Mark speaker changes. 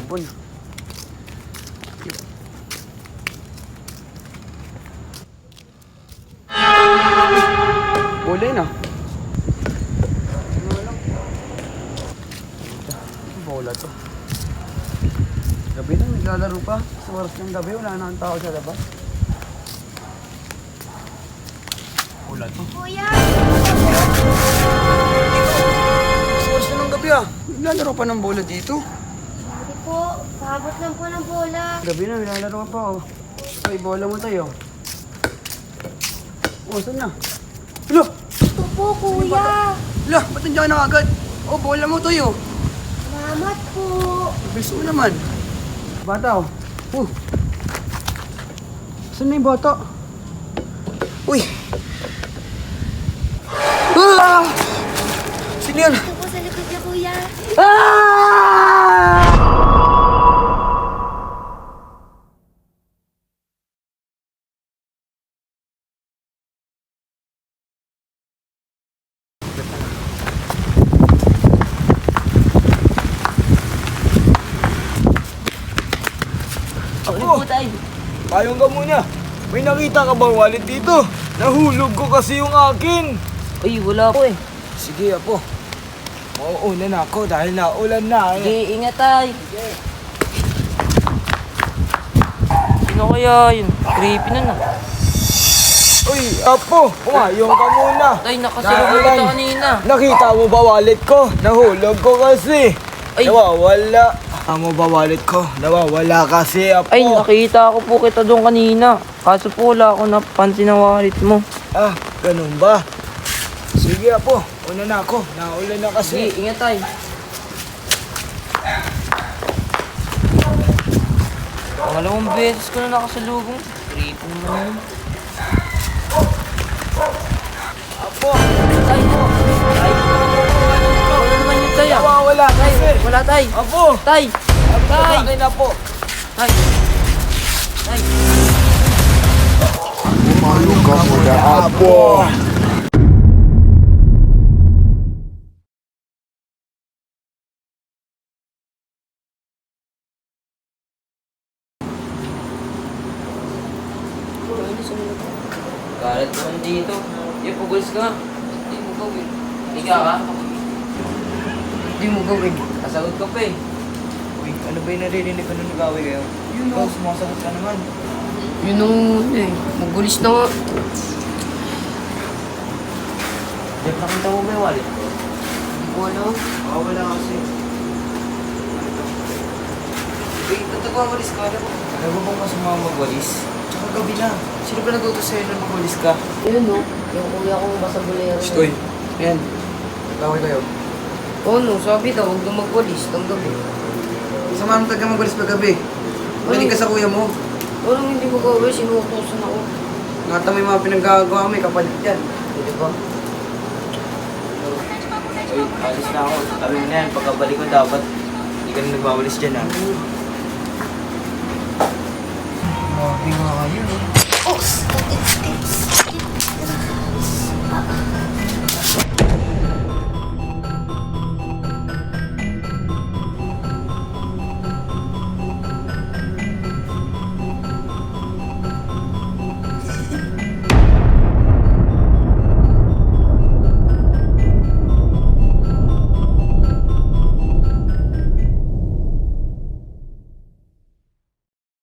Speaker 1: Bon. Bola yun ah. Bola to. Gabi na, naglalaro pa. Sa oras ng gabi, wala na ang tao sa labas. Bola to.
Speaker 2: Kuya!
Speaker 1: Sa oras na ng gabi ah. Naglalaro pa ng bola dito.
Speaker 2: Hindi po, pahabot lang po ng bola.
Speaker 1: Gabi na, naglalaro pa oh. Ay, bola mo tayo. Oh, saan na? Hala!
Speaker 2: Ito po, kuya.
Speaker 1: Hala, ba't nandiyan ka na agad? Oh, bola mo tayo.
Speaker 2: Salamat po.
Speaker 1: Bilis mo naman. Bata oh. Saan na yung bata? Uy! Ah! Sino yan?
Speaker 2: Ito po sa likod niya, kuya.
Speaker 1: Ah!
Speaker 3: Ako, payong ka muna. May nakita ka bang wallet dito? Nahulog ko kasi yung akin.
Speaker 4: Uy, wala po eh.
Speaker 3: Sige, Apo. Mauuna na ako dahil naulan na eh.
Speaker 4: Sige, ingat tay. Sino kaya yun? Creepy na na.
Speaker 3: Uy, Apo, pumayong ka muna.
Speaker 4: Tay, nakasalubong
Speaker 3: Naulan.
Speaker 4: kita kanina.
Speaker 3: Nakita mo ba wallet ko? Nahulog ko kasi.
Speaker 4: Ay.
Speaker 3: Nawawala. Mo ba wallet ko? Nawawala kasi, Apo.
Speaker 4: Ay, nakita ko po kita doon kanina. Kaso po wala ako napansin na wallet mo.
Speaker 3: Ah, ganun ba? Sige, Apo. Una na ako. Naulan na
Speaker 4: Sige,
Speaker 3: kasi.
Speaker 4: ingat tay. Pangalawang beses ko na nakasalubong. Creepy naman yun.
Speaker 3: Apo,
Speaker 4: Tay, tay. Wala naman yun tay ah.
Speaker 3: nawawala kasi.
Speaker 4: Wala tay.
Speaker 3: Apo!
Speaker 4: Tay. Tay.
Speaker 3: Akin na po.
Speaker 4: Tay. Tay.
Speaker 3: Pumayong ka muna, Apo.
Speaker 4: Galit naman dito. Yung puguls ka. Hindi mo gawin. Higa ka.
Speaker 1: Hindi mo gawin.
Speaker 4: Kasagot ka pa eh.
Speaker 1: Uy, ano ba yung naririnig ko nung nag-away kayo? Yun o. Sumasagot ka naman.
Speaker 5: Yun ang magulis na nga.
Speaker 4: Jeff, nakita mo ba yung wallet?
Speaker 5: Hindi ko alam.
Speaker 1: Wala kasi.
Speaker 4: Uy, ba't nagwawalis ka?
Speaker 1: Alam mo bang masama magwalis? Tsaka gabi na. Sino ba nag-utos sa'yo na magwalis ka?
Speaker 5: Yun no, yung kuya kong basabulero.
Speaker 1: Stoy. Ayan. Nag-away kayo.
Speaker 5: Oo no, sabi daw, huwag na magwalis ng gabi.
Speaker 1: Sama mo taga magwalis pa gabi. Manig ka sa kuya mo.
Speaker 5: Walang hindi ko gawin, sinukusan ako.
Speaker 1: Ngata may mga pinagagawa mo, may kapalit yan.
Speaker 4: Di ba? Uy, alis na ako. Sabi mo na yan, pagkabalik ko dapat hindi ka na nagwawalis dyan ha.
Speaker 1: Grabe nga kayo.
Speaker 2: Oh,